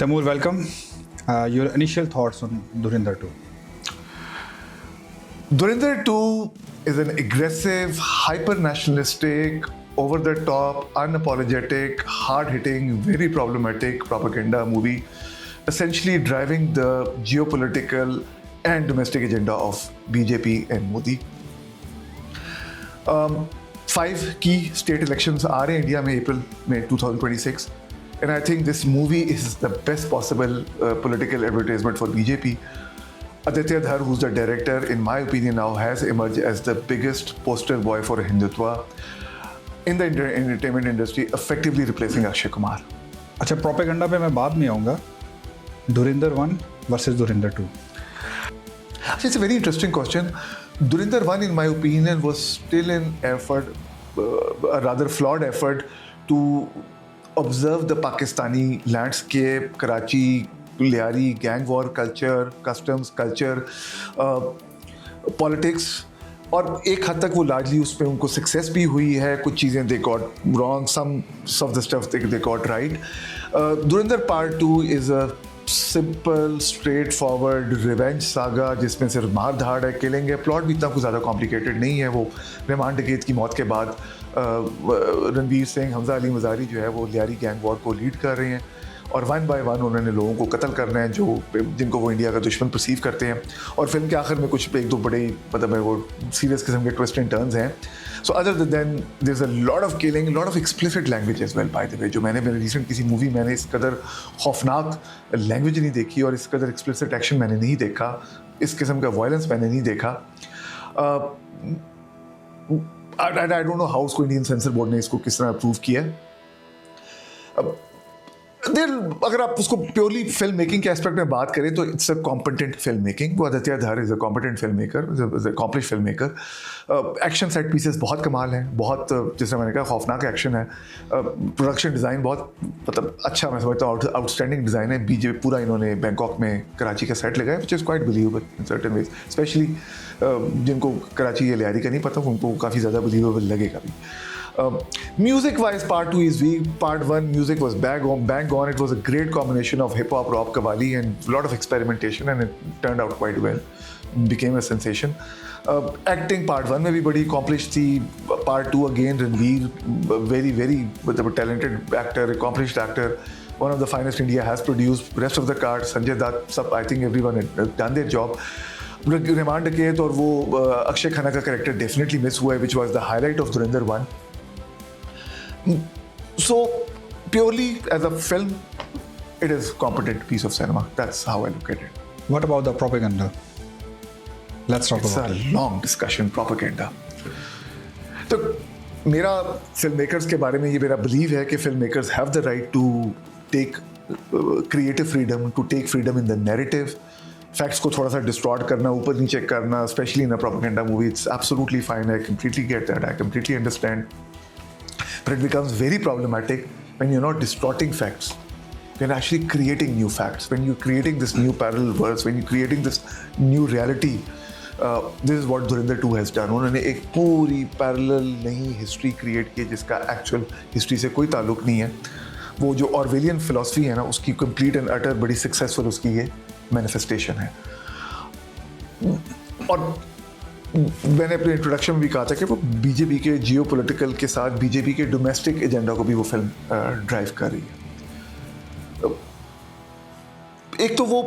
Taimur, welcome. Your initial thoughts on Dhurandhar 2? Dhurandhar 2 is an aggressive, hyper-nationalistic, over-the-top, unapologetic, hard-hitting, very problematic propaganda movie, essentially driving the geopolitical and domestic agenda of BJP and Modi. 5 key state elections are in India in April, May 2026. And I think this movie is the best possible political advertisement for BJP. Aditya Dhar, who's the director, in my opinion now has emerged as the biggest poster boy for Hindutva in the entertainment industry, effectively replacing Akshay Kumar. अच्छा, propaganda पे मैं बाद में आऊँगा. धुरंधर 1 versus Dhurandhar 2. It's a very interesting question. Dhurandhar 1, in my opinion, was still an effort, a rather flawed effort to observe the Pakistani landscape, Karachi, Liari, gang war culture, customs culture, politics. और एक हद तक वो largely उस पर उनको success भी हुई है. कुछ चीज़ें they got wrong, some of the stuff they got right. Dhurandhar Part 2 is a simple straight forward revenge saga जिसमें सिर्फ मार धाड़ है, किलिंग है. प्लॉट भी इतना कुछ ज़्यादा कॉम्प्लिकेटेड नहीं है. वो रहमान डकैत की मौत के बाद रणवीर सिंह, हमजा अली मज़ारी जो है वो लियारी गैंग वॉर को लीड कर रहे हैं और 1 by 1 उन्होंने लोगों को कत्ल करना है जिनको वो इंडिया का दुश्मन परसीव करते हैं. और फिल्म के आखिर में कुछ एक दो बड़े मतलब वो सीरियस किस्म के ट्विस्ट एंड टर्न्स हैं. So other than there is a lot of killing, lot of explicit language as well. By the way, जो मैंने मेरे रिसेंट किसी मूवी मैंने इस कदर खौफनाक लैंग्वेज नहीं देखी और इस कदर एक्सप्लिसिट एक्शन मैंने नहीं देखा, इस किस्म का वायलेंस मैंने नहीं देखा. आई डोंट नो हाउ उसको इंडियन सेंसर बोर्ड ने इसको किस तरह अप्रूव किया. अगर आप उसको प्योरली फिल्म मेकिंग के एस्पेक्ट में बात करें तो it's a competent film making. वो आदित्य धर is a competent film maker, is accomplish film maker. Action set pieces बहुत कमाल हैं, बहुत जैसे मैंने कहा खौफनाक एक्शन है. प्रोडक्शन डिज़ाइन बहुत मतलब अच्छा, मैं समझता हूँ आउटस्टैंडिंग डिज़ाइन है. बीजेपी पूरा इन्होंने बैंकॉक में कराची का सेट लगाया, which is quite believable in certain veg. Specially जिनको कराची या लियारी का नहीं पता उनको काफ़ी ज़्यादा बिलीवेबल लगेगा भी. Music wise, Part 2 is weak. Part 1 music was bang on. It was a great combination of hip hop, rock, qawwali and a lot of experimentation, and it turned out quite well. Became a sensation. Acting Part 1 में भी बड़ी accomplished थी. Part 2 again, Ranveer, very talented actor, accomplished actor. One of the finest India has produced. Rest of the cast, Sanjay Dutt, सब I think everyone had done their job. Rahman डकैत और वो अक्षय खन्ना का character definitely miss हुआ है, which was the highlight of Dhurandhar 1. So purely as a film, it is a competent piece of cinema. That's how I look at it. What about the propaganda? Let's talk about it. It's a long discussion, propaganda. तो मेरा film makers के बारे में ये मेरा believe है कि film makers have the right to take creative freedom, to take freedom in the narrative. Facts को थोड़ा सा डिस्टॉर्ट करना, ऊपर नीचे करना, specially in a propaganda movie, it's absolutely fine. I completely get that, I completely understand. But it becomes very problematic when you're not distorting facts. You're actually creating new facts. When you're creating this new parallel verse, when you're creating this new reality, this is what Dhurandhar 2 has done. उन्होंने एक पूरी parallel नई history create की जिसका actual history से कोई ताल्लुक नहीं है. वो जो Orwellian philosophy है ना, उसकी complete and utter बड़ी successful उसकी ये manifestation है. और मैंने अपने इंट्रोडक्शन में भी कहा था कि वो बीजेपी के जियो पॉलिटिकल के साथ बीजेपी के डोमेस्टिक एजेंडा को भी वो फिल्म ड्राइव कर रही है. एक तो वो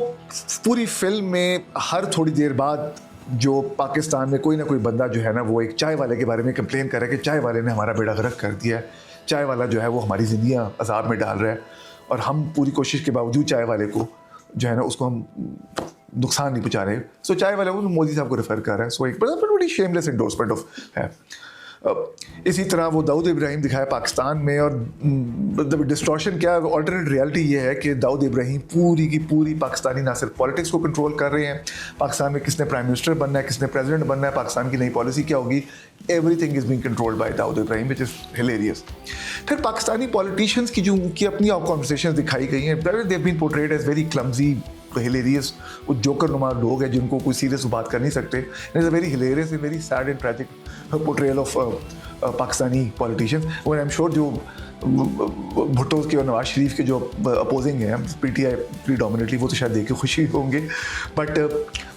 पूरी फिल्म में हर थोड़ी देर बाद जो पाकिस्तान में कोई ना कोई बंदा जो है ना वो एक चाय वाले के बारे में कंप्लेन कर रहा है कि चाय वाले ने हमारा बेड़ा गर्क कर दिया है, चाय वाला जो है वो हमारी ज़िंदगियाँ अजाब में डाल रहा है और हम पूरी कोशिश के बावजूद चाय वाले को जो है ना उसको हम नुकसान नहीं पहुंचा रहे. सो चाय वाले वो मोदी साहब को रेफर कर रहा है. सो एक बड़ी शेमलेस एंडोर्समेंट ऑफ है. इसी तरह वो दाऊद इब्राहिम दिखाया पाकिस्तान में और डिस्टॉर्शन क्या, ऑल्टरनेट रियलिटी ये है कि दाऊद इब्राहिम पूरी की पूरी पाकिस्तानी ना सिर्फ पॉलिटिक्स को कंट्रोल कर रहे हैं, पाकिस्तान में किसने प्राइम मिनिस्टर बनना है, किसने प्रेसिडेंट बनना है, पाकिस्तान की नई पॉलिसी क्या होगी, everything is being controlled by Dawood Ibrahim, which is hilarious. फिर पाकिस्तानी पॉलिटिशियंस की जो उनकी अपनी कॉन्वर्सेशन दिखाई गई हैं, they have been portrayed as very clumsy, hilarious, वो जोकर नुमा लोग हैं जिनको कोई सीरियस बात कर नहीं सकते. It is a very hilarious and very sad and tragic portrayal of Pakistani politicians. और आई एम श्योर जो भुट्टो के और नवाज शरीफ के जो अपोजिंग हैं पीटीआई प्रीडोमिनेटली, वो तो शायद देख के खुशी होंगे, बट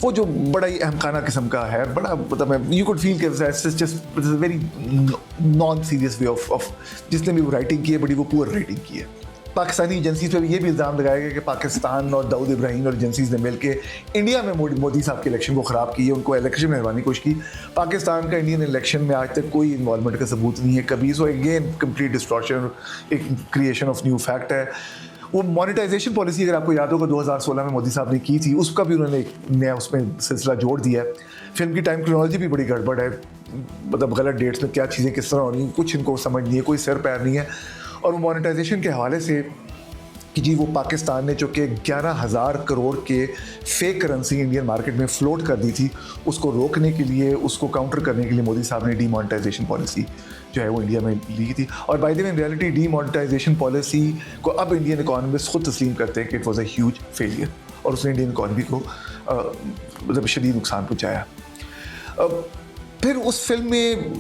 वो जो बड़ा ही अहमखाना किस्म का है, बड़ा मतलब you could feel just very non serious way of जिसने भी वो राइटिंग की है, बड़ी वो पुअर राइटिंग की है। पाकिस्तानी एजेंसीज पे भी ये भी इल्ज़ाम लगाया गया कि पाकिस्तान और दाऊद इब्राहिम और एजेंसीज ने मिलकर इंडिया में मोदी साहब के इलेक्शन को ख़राब की है, उनको इलेक्शन में हरवाने की कोशिश की। पाकिस्तान का इंडियन इलेक्शन में आज तक कोई इन्वॉल्वमेंट का सबूत नहीं है कभी। सो अगेन कंप्लीट डिस्टॉर्शन, एक क्रिएशन ऑफ न्यू फैक्ट है। वो मोनेटाइजेशन पॉलिसी अगर आपको याद होगा 2016 में मोदी साहब ने की थी, उसका भी उन्होंने एक नया उसमें सिलसिला जोड़ दिया है। फिल्म की टाइम क्रोनोलॉजी भी बड़ी गड़बड़ है, मतलब गलत डेट्स में क्या चीज़ें किस तरह हो रही हैं कुछ इनको समझ नहीं है, कोई सिर पैर नहीं है। और वो मोनेटाइजेशन के हवाले से कि जी वो पाकिस्तान ने जो कि 11,000 करोड़ के फेक करेंसी इंडियन मार्केट में फ्लोट कर दी थी, उसको रोकने के लिए, उसको काउंटर करने के लिए मोदी साहब ने डीमोनेटाइजेशन पॉलिसी जो है वो इंडिया में ली थी। और by the way in reality demonetisation policy को अब इंडियन इकोनॉमिस्ट खुद तस्लीम करते हैं कि it was a huge failure और उसने इंडियन इकोनॉमी को मतलब शदीद नुकसान पहुँचाया। फिर उस फिल्म में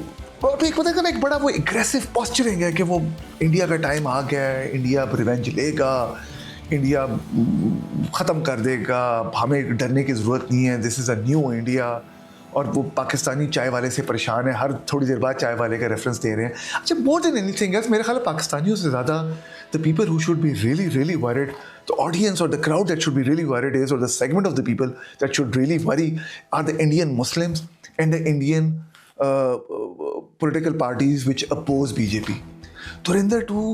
और एक पता है एक बड़ा वो एग्रेसिव पॉस्चरिंग है कि वो इंडिया का टाइम आ गया है, इंडिया अब रिवेंज लेगा, इंडिया ख़त्म कर देगा, हमें डरने की ज़रूरत नहीं है, this is a new India. और वो पाकिस्तानी चाय वाले से परेशान है, हर थोड़ी देर बाद चाय वाले का रेफरेंस दे रहे हैं। अच्छा, मोर देन एनीथिंग एल्स मेरे ख्याल है पाकिस्तानियों से ज़्यादा the people who should be really worried, the audience और the crowd that should be really worried is, और the segment of the people that should really worry are the Indian Muslims and the Indian political parties which oppose BJP. Dhurindhar 2,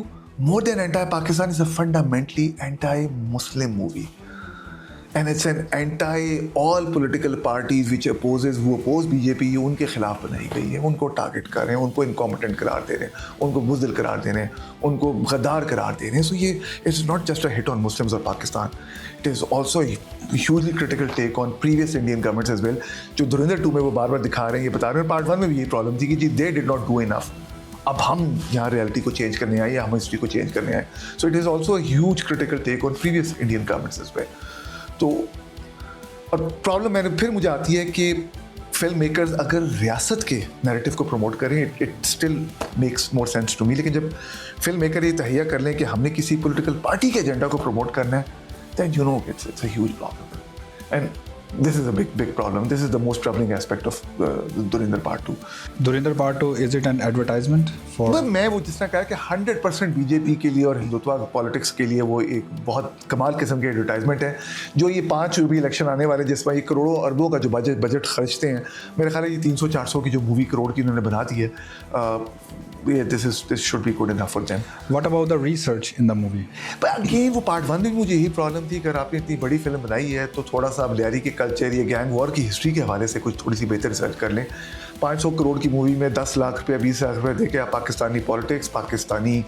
more than anti-Pakistan, is a fundamentally anti-Muslim movie. And it's an anti-all political parties which who oppose BJP, उनके खिलाफ बनाई गई है, उनको target कर रहे हैं, उनको इनकॉम्पिटेंट करार दे रहे हैं, उनको बुज़दिल करार दे रहे हैं, उनको गद्दार करार दे रहे हैं। सो ये it's not just a hit on Muslims और Pakistan, it is also hugely critical take on previous Indian governments as well, जो धुरंधर 2 में वो बार बार दिखा रहे हैं, ये बता रहे हैं। पार्ट 1 में भी यही प्रॉब्लम थी कि जी they did not do enough, अब हम यहाँ रियलिटी को चेंज करने आए या हम हिस्ट्री को चेंज करने आए। So it is also huge critical take on previous Indian governments as well. तो और प्रॉब्लम मैंने फिर मुझे आती है कि फिल्म मेकर्स अगर रियासत के नैरेटिव को प्रमोट करें, it still makes more sense to me. लेकिन जब फिल्म मेकर ये तहैया कर लें कि हमने किसी पॉलिटिकल पार्टी के एजेंडा को प्रमोट करना है, then you know it's a huge problem and this is a big problem. This is the most troubling aspect of Dhurindhar Part 2. Dhurindhar Part 2, is it an advertisement for? मैं वो जिस तरह कहा कि 100% BJP के लिए और हिंदुत्व पॉलिटिक्स के लिए वो एक बहुत कमाल किस्म की एडवर्टाइजमेंट है। जो ये 5 भी इलेक्शन आने वाले जिसमें ये करोड़ों अरबों का जो बजट खर्चते हैं, मेरे ख्याल है ये 300-400 की जो मूवी करोड़ की उन्होंने बना दी है, this should be good enough for them. What about the research in the movie? But again वो पार्ट 1 में मुझे यही प्रॉब्लम थी, अगर आपने इतनी बड़ी फिल्म बनाई है तो थोड़ा सा अब लियारी के कल्चर, ये गैंग वॉर की हिस्ट्री के हवाले से कुछ थोड़ी सी बेहतर रिसर्च कर लें। 500 करोड़ की मूवी में 10 लाख रुपया 20 लाख रुपया देके आप पाकिस्तानी पॉलिटिक्स, पाकिस्तानी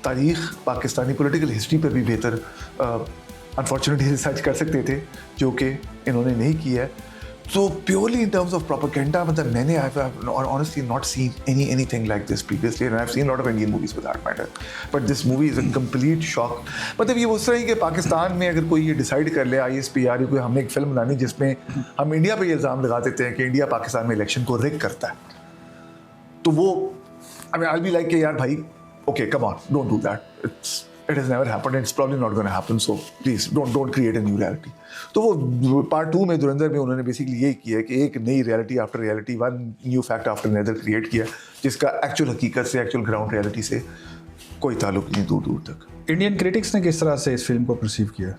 तारीख, पाकिस्तानी पॉलिटिकल हिस्ट्री पर भी बेहतर अनफॉर्चुनेटली रिसर्च कर सकते थे, जो कि इन्होंने नहीं किया है। So purely in terms of propaganda, मतलब मैंने I've honestly not seen anything like this previously, and I've seen a lot of Indian movies for that matter. But this movie is a complete shock. मतलब ये उस तरह कि पाकिस्तान में अगर कोई ये डिसाइड कर ले ISPR कोई हमने एक फिल्म बनानी जिसमें हम इंडिया पे ये इल्ज़ाम लगा देते हैं कि इंडिया पाकिस्तान में इलेक्शन को रिग करता है, तो वो I mean I'll be like कि यार भाई okay come on don't do that, it has never happened and it's probably not going to happen, so please don't create a new reality. तो वो पार्ट 2 में धुरंधर में उन्होंने बेसिकली यही किया कि एक नई reality after reality, one new fact after another create किया, जिसका एक्चुअल हकीकत से, एक्चुअल ग्राउंड रियलिटी से कोई ताल्लुक नहीं दूर दूर तक। इंडियन क्रिटिक्स ने किस तरह से इस फिल्म को परसीव किया?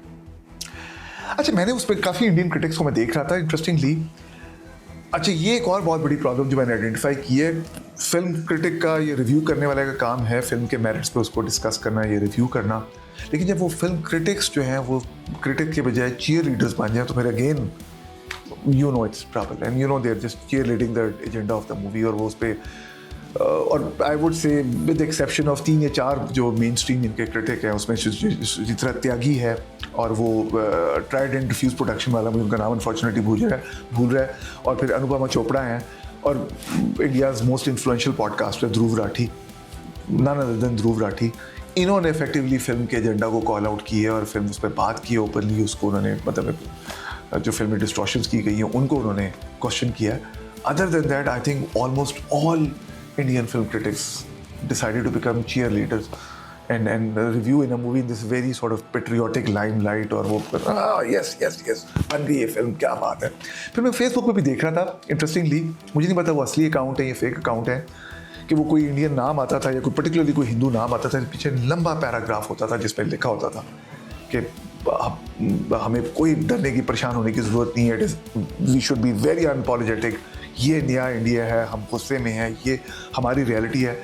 अच्छा, मैंने उस पर काफ़ी इंडियन क्रिटिक्स को मैं देख रहा था इंटरेस्टिंगली। अच्छा, ये एक और बहुत बड़ी प्रॉब्लम जो मैंने आइडेंटिफाई की है, फिल्म क्रिटिक का, ये रिव्यू करने वाले का काम है फिल्म के मेरिट्स पे उसको डिस्कस करना, ये रिव्यू करना, लेकिन जब वो फिल्म क्रिटिक्स जो हैं वो क्रिटिक के बजाय चीयर लीडर्स बन जाए तो फिर again you know it's trouble and you know they are just cheerleading the agenda of the movie. और वो उस पर और I would say with exception of 3 या 4 जो मेन स्ट्रीम इनके क्रिटिक हैं, उसमें जितना त्यागी है और वो ट्राइड एंड डिफ्यूज प्रोडक्शन वाला, मुझे उनका नाम अनफॉर्चुनेटली भूल रहा है, और फिर अनुपमा चोपड़ा हैं, और India's most influential podcaster Dhruv Rathee, none other than Dhruv Rathee, इन्होंने इफेक्टिवली फिल्म के एजेंडा को कॉल आउट किया और फिल्म उस पर बात की ओपनली, उसको उन्होंने मतलब जो फिल्म में डिस्टॉर्शंस की गई हैं उनको उन्होंने क्वेश्चन किया है। Other than that I think almost all Indian film critics decided to become cheerleaders and review in a movie in this very sort of patriotic limelight और वो yes बन गई ये फिल्म, क्या बात है। फिर मैं फेसबुक पे भी देख रहा था, इंटरेस्टिंगली मुझे नहीं पता वो असली अकाउंट है या फेक अकाउंट है, कि वो कोई इंडियन नाम आता था या कोई पर्टिकुलरली कोई हिंदू नाम आता था, पीछे लंबा पैराग्राफ होता था जिसमें लिखा होता था कि हमें कोई डरने की, परेशान होने की ज़रूरत नहीं है, वी शुड बी वेरी अनपॉलोजेटिक, ये नया इंडिया है, हम गुस्से में हैं, ये हमारी रियलिटी है।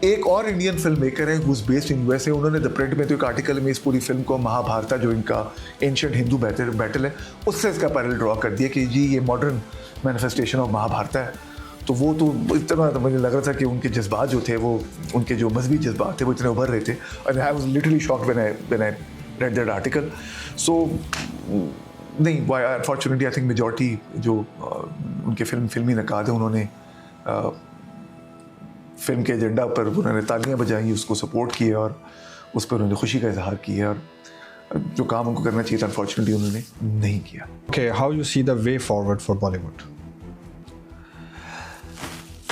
एक और इंडियन फिल्म मेकर है हुज बेस्ड इन यूएसए, उन्होंने द प्रिंट में तो एक आर्टिकल में इस पूरी फिल्म को महाभारत जो इनका एंशिएंट हिंदू बैटल है उससे इसका पैरेलल ड्रॉ कर दिया कि जी ये मॉडर्न मैनिफेस्टेशन ऑफ महाभारत है। तो वो तो इतना तो मुझे लग रहा था कि उनके जज्बात जो थे, वो उनके जो मजहबी जज्बात थे वो इतने उभर रहे थे, and I was literally shocked when I read that article. So नहीं, अनफॉर्चुनेटली आई थिंक मेजॉरिटी जो उनके फिल्मी नकाद हैं उन्होंने फिल्म के एजेंडा पर उन्होंने तालियां बजाई, उसको सपोर्ट किया और उस पर उन्होंने खुशी का इजहार किया, और जो काम उनको करना चाहिए था अनफॉर्चुनेटली उन्होंने नहीं किया। Okay, how you see the way forward for Bollywood?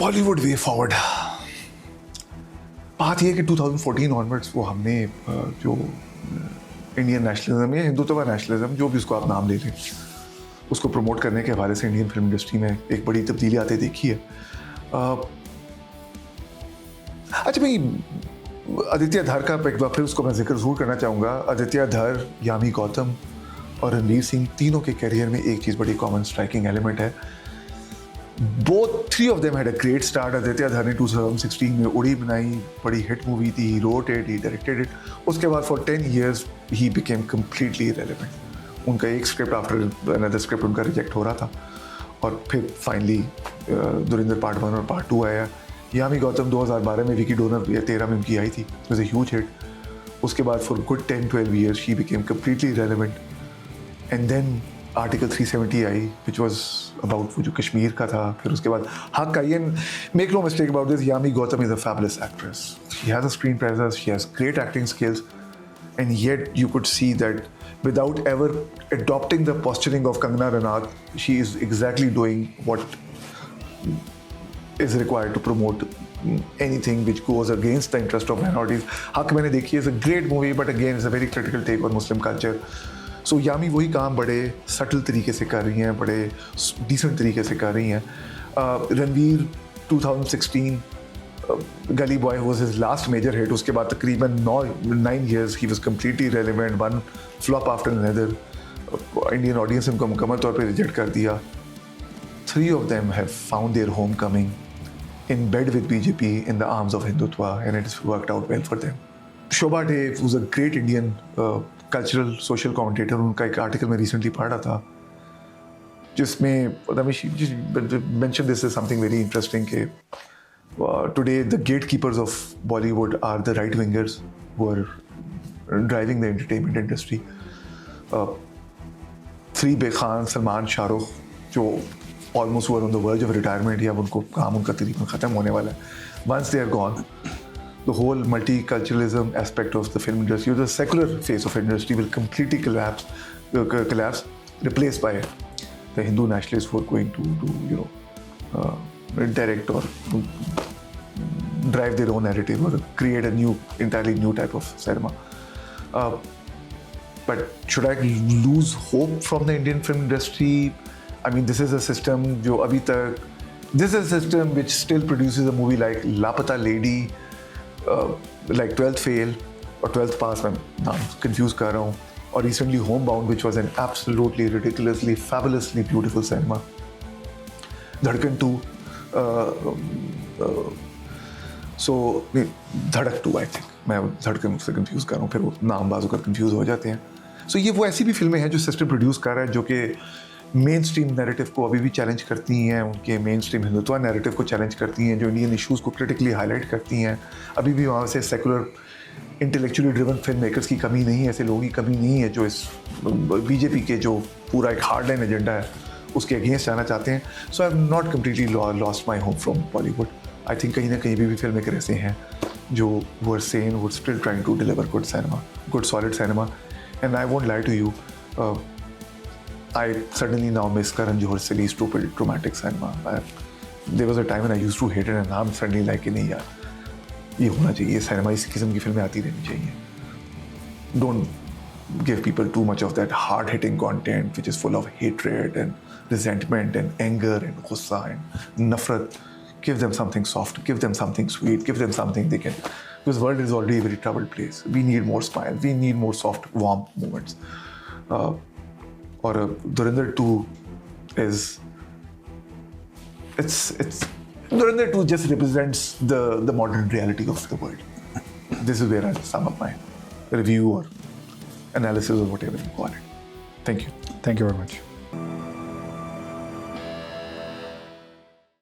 Bollywood way forward, बात यह है कि 2014 ऑनवर्ड्स वो हमने जो इंडियन नेशनलिज्म या हिंदुत्व नेशनलिज्म, जो भी उसको आप नाम ले लें, उसको प्रमोट करने के हवाले से इंडियन फिल्म इंडस्ट्री में एक बड़ी तब्दीली आते देखी है। अच्छा, मैं आदित्य धर का एक बार फिर उसको मैं जिक्र जरूर करना चाहूँगा। आदित्य धर, यामी गौतम और रणवीर सिंह, तीनों के करियर में एक चीज़ बड़ी कॉमन स्ट्राइकिंग एलिमेंट है, both three of them had a great start। Aditya धर ने 2016 में उड़ी बनाई, बड़ी हिट मूवी थी, he wrote it, he directed it। उसके बाद for 10 years he became completely irrelevant। उनका एक स्क्रिप्ट आफ्टर अनदर स्क्रिप्ट उनका रिजेक्ट हो रहा था, और फिर फाइनली धुरिंदर पार्ट 1 और पार्ट 2 आया। यामी गौतम 2012 में विकी डोनर या 13 में उनकी आई थी, it was a huge hit। उसके बाद for good 10-12 years she became completely irrelevant, and then article 370 I which was about वो जो कश्मीर का था। फिर उसके बाद हक आई, and make no mistake about this, Yami Gautam is a fabulous actress, she has a screen presence, she has great acting skills, and yet you could see that without ever adopting the posturing of Kangana Ranaut, she is exactly doing what is required to promote anything which goes against the interest of minorities। हक मैंने देखी, is a great movie, but again is a very critical take on Muslim culture। सो यामी वही काम बड़े subtle तरीके से कर रही हैं, बड़े डिसेंट तरीके से कर रही हैं। Ranveer 2016 Gully boy was his last major hit, उसके बाद तकरीबन 9 years ही was completely relevant, one flop after another, Indian audience ने उनको मुकम्मल तौर पर रिजेक्ट कर दिया। 3 of them have found their homecoming in bed with BJP in the arms of Hindutva, and it has worked out well for them। Shobha De was a great Indian cultural social commentator, उनका एक article में recently पढ़ा था जिसमें mention this is something very interesting कि today the gate keepers of Bollywood are the right wingers who are driving the entertainment industry. Farid Khan, Salman, Shahrukh, जो almost were on the verge of retirement, या उनको काम उनका तकरीबन ख़त्म होने वाला है, once they are gone the whole multiculturalism aspect of the film industry, the secular face of industry will completely collapse, replaced by the Hindu nationalists who are going to direct or drive their own narrative or create a entirely new type of cinema। But should I lose hope from the Indian film industry? I mean, this is a system जो अभी तक, this is a system which still produces a movie like Lapata Lady, like 12th Fail और 12th Pass, मैं नाम confuse कर रहा हूँ, और recently home bound which was an absolutely ridiculously fabulously beautiful cinema. धड़कन 2, सो धड़क 2 आई थिंक, मैं धड़कन से कंफ्यूज कर रहा हूँ, फिर वो नाम बाजू कर कंफ्यूज हो जाते हैं। सो ये वो ऐसी भी फिल्में हैं जो सिस्टम प्रोड्यूस कर रहा है, जो कि मेन स्ट्रीम नैरेटिव को अभी भी चैलेंज करती हैं, उनके मेन स्ट्रीम हिंदुत्व नैरेटिव को चैलेंज करती हैं, जो इंडियन इश्यूज़ को क्रिटिकली हाईलाइट करती हैं। अभी भी वहाँ से secular intellectually driven film makers की कमी नहीं है, ऐसे लोगों की कमी नहीं है जो इस बीजेपी के जो पूरा एक हार्ड लाइन एजेंडा है उसके अगेंस्ट जाना चाहते हैं। So I have not completely lost my hope from Bollywood. I think कहीं ना कहीं भी फिल्म मेकर ऐसे हैं जो वो आर सेन, वो still trying to deliver good cinema, good solid cinema. And I won't lie to you, I suddenly now miss Karan Johar's silly, stupid, dramatic cinema. There was a time when I used to hate it, and now I'm suddenly like, नहीं यार, ये होना चाहिए, cinema इस किस्म की फिल्में आती रहनी चाहिए. Don't give people too much of that hard-hitting content which is full of hatred and resentment and anger and gussa and nafrat. Give them something soft, give them something sweet, give them something they can, because the world is already a very troubled place. We need more smile, we need more soft, warm moments. Or Dhurandhar 2 is, it's Dhurandhar 2 just represents the modern reality of the world. This is where I sum up my review or analysis or whatever you call it. Thank you. Thank you very much.